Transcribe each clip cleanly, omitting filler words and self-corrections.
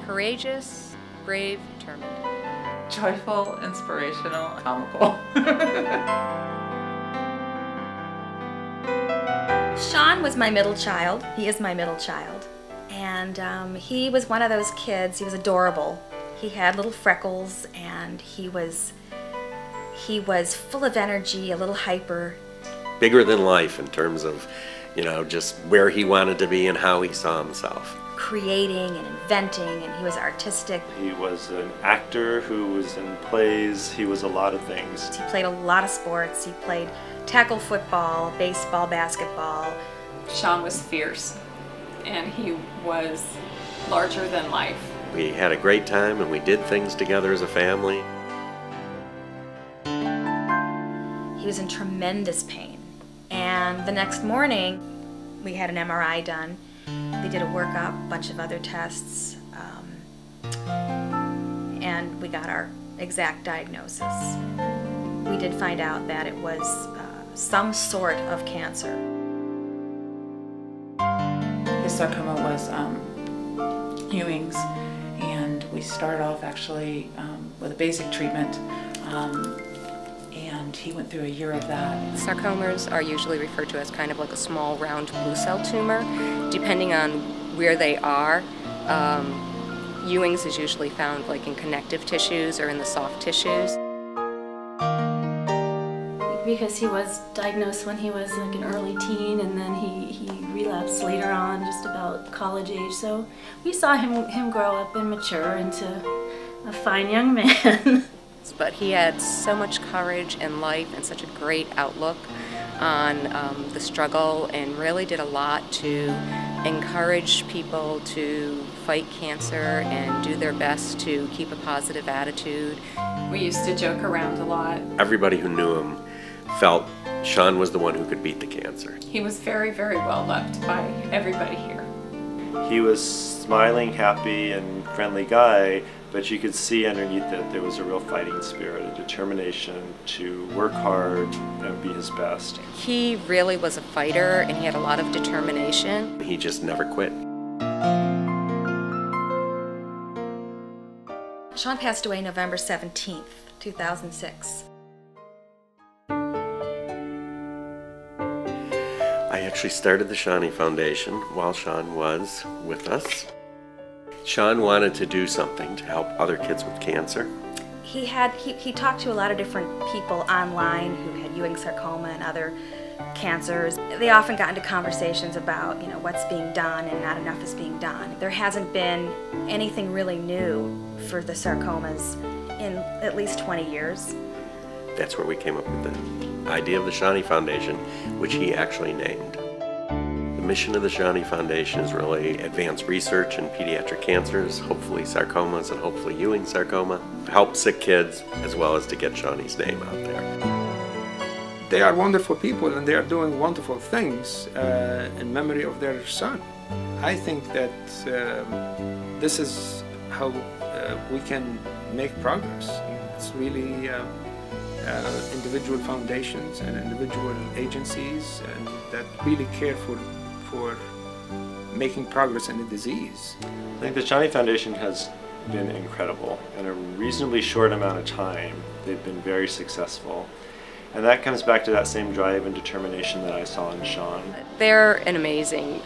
Courageous, brave, determined. Joyful, inspirational, comical. Sean was my middle child. He is my middle child. And he was one of those kids, he was adorable. He had little freckles and he was full of energy, a little hyper. Bigger than life in terms of, you know, just where he wanted to be and how he saw himself. Creating and inventing, and he was artistic. He was an actor who was in plays. He was a lot of things. He played a lot of sports. He played tackle football, baseball, basketball. Sean was fierce, and he was larger than life. We had a great time and we did things together as a family. He was in tremendous pain. And the next morning, we had an MRI done. They did a workup, a bunch of other tests, and we got our exact diagnosis. We did find out that it was some sort of cancer. His sarcoma was Ewing's, and we started off actually with a basic treatment, and he went through a year of that. Sarcomas are usually referred to as kind of like a small round blue cell tumor. Depending on where they are, Ewing's is usually found like in connective tissues or in the soft tissues. Because he was diagnosed when he was like an early teen, and then he relapsed later on, just about college age. So we saw him grow up and mature into a fine young man. But he had so much courage in life and such a great outlook on the struggle, and really did a lot to encourage people to fight cancer and do their best to keep a positive attitude. We used to joke around a lot. Everybody who knew him felt Sean was the one who could beat the cancer. He was very, very well loved by everybody here. He was smiling, happy, and friendly guy, but you could see underneath it there was a real fighting spirit, a determination to work hard and be his best. He really was a fighter, and he had a lot of determination. He just never quit. Sean passed away November 17th, 2006. I actually started the Seany Foundation while Sean was with us. Sean wanted to do something to help other kids with cancer. He talked to a lot of different people online who had Ewing sarcoma and other cancers. They often got into conversations about, you know, what's being done and not enough is being done. There hasn't been anything really new for the sarcomas in at least 20 years. That's where we came up with the idea of the Seany Foundation, which he actually named. The mission of the Seany Foundation is really advance research in pediatric cancers, hopefully sarcomas and hopefully Ewing sarcoma, help sick kids, as well as to get Seany's name out there. They are wonderful people and they are doing wonderful things in memory of their son. I think that this is how we can make progress. It's really individual foundations and individual agencies and that really care for making progress in the disease. I think the Seany Foundation has been incredible. In a reasonably short amount of time, they've been very successful. And that comes back to that same drive and determination that I saw in Sean. They're an amazing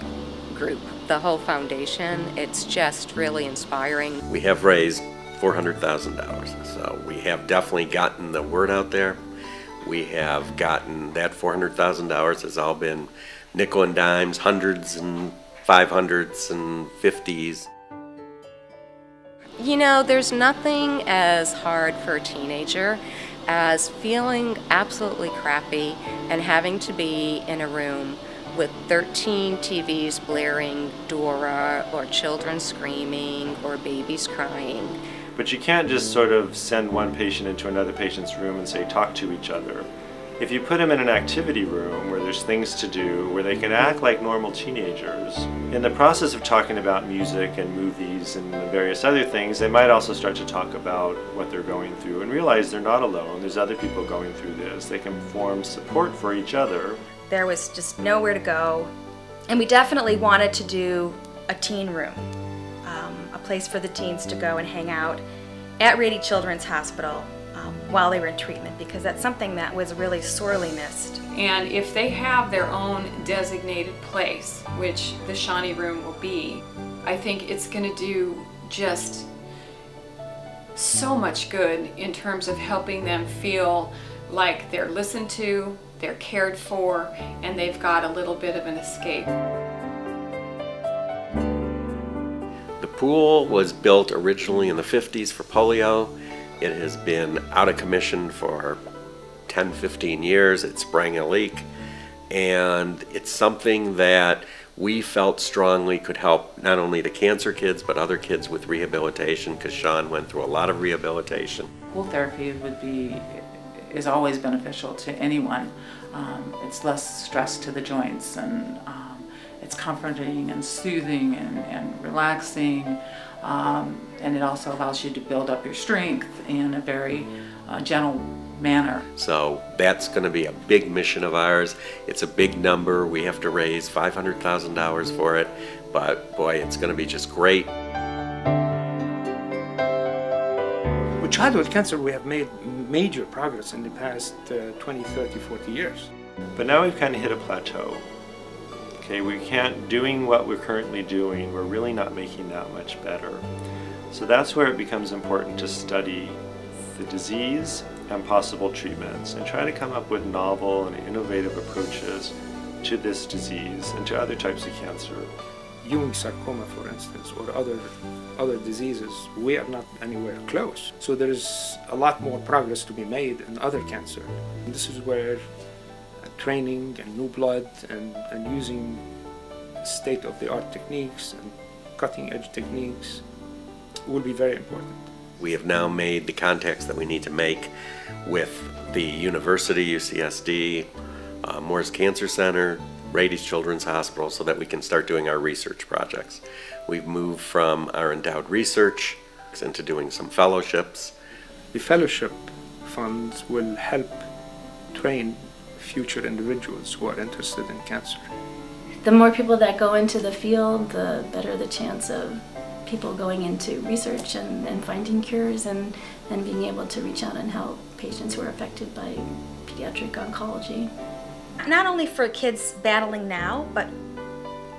group, the whole foundation. It's just really inspiring. We have raised $400,000, so we have definitely gotten the word out there. We have gotten that $400,000 has all been nickel and dimes, hundreds and 500s and 50s. You know, there's nothing as hard for a teenager as feeling absolutely crappy and having to be in a room with 13 TVs blaring Dora, or children screaming, or babies crying. But you can't just sort of send one patient into another patient's room and say, talk to each other. If you put them in an activity room where there's things to do, where they can act like normal teenagers, in the process of talking about music and movies and various other things, they might also start to talk about what they're going through and realize they're not alone. There's other people going through this. They can form support for each other. There was just nowhere to go, and we definitely wanted to do a teen room, a place for the teens to go and hang out at Rady Children's Hospital while they were in treatment, because that's something that was really sorely missed. And if they have their own designated place, which the Seany Room will be, I think it's going to do just so much good in terms of helping them feel like they're listened to, they're cared for, and they've got a little bit of an escape. The pool was built originally in the 50s for polio. It has been out of commission for 10-15 years. It sprang a leak, and it's something that we felt strongly could help not only the cancer kids but other kids with rehabilitation, because Sean went through a lot of rehabilitation. Pool therapy is always beneficial to anyone. It's less stress to the joints, and it's comforting and soothing and relaxing, and it also allows you to build up your strength in a very gentle manner. So that's going to be a big mission of ours. It's a big number. We have to raise $500,000 for it, but boy, it's going to be just great. With childhood cancer, we have made major progress in the past 20, 30, 40 years. But now we've kind of hit a plateau. Okay, doing what we're currently doing, we're really not making that much better. So that's where it becomes important to study the disease and possible treatments and try to come up with novel and innovative approaches to this disease and to other types of cancer. Ewing sarcoma, for instance, or other diseases, we are not anywhere close. So there's a lot more progress to be made in other cancer. And this is where training and new blood and using state-of-the-art techniques and cutting-edge techniques will be very important. We have now made the contacts that we need to make with the university, UCSD, Moore's Cancer Center, Rady's Children's Hospital, so that we can start doing our research projects. We've moved from our endowed research into doing some fellowships. The fellowship funds will help train future individuals who are interested in cancer. The more people that go into the field, the better the chance of people going into research and finding cures and being able to reach out and help patients who are affected by pediatric oncology. Not only for kids battling now, but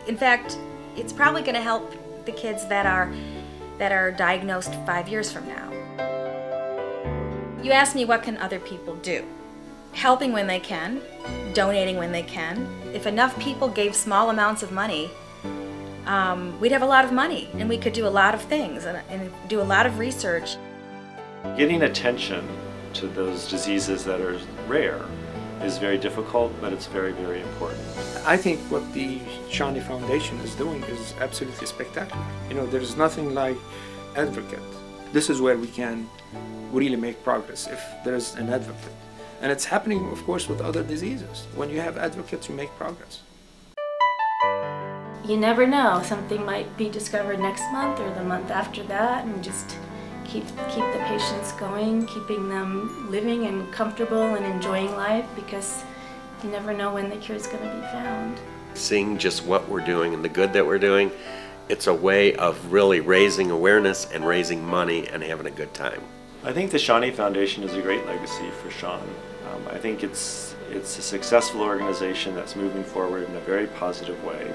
in fact, it's probably going to help the kids that are diagnosed 5 years from now. You asked me, what can other people do? Helping when they can, donating when they can. If enough people gave small amounts of money, we'd have a lot of money, and we could do a lot of things and do a lot of research. Getting attention to those diseases that are rare is very difficult, but it's very, very important. I think what the Seany Foundation is doing is absolutely spectacular. You know, there's nothing like advocate. This is where we can really make progress, if there's an advocate. And it's happening, of course, with other diseases. When you have advocates, you make progress. You never know, something might be discovered next month or the month after that, and just keep the patients going, keeping them living and comfortable and enjoying life, because you never know when the cure is going to be found. Seeing just what we're doing and the good that we're doing, it's a way of really raising awareness and raising money and having a good time. I think the Seany Foundation is a great legacy for Sean. I think it's a successful organization that's moving forward in a very positive way.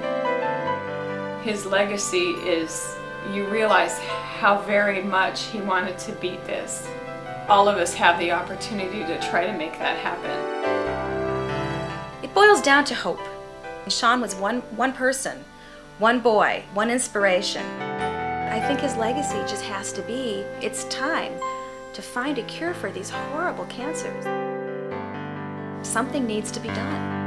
His legacy is, you realize how very much he wanted to beat this. All of us have the opportunity to try to make that happen. It boils down to hope. Sean was one person, one boy, one inspiration. I think his legacy just has to be, it's time to find a cure for these horrible cancers. Something needs to be done.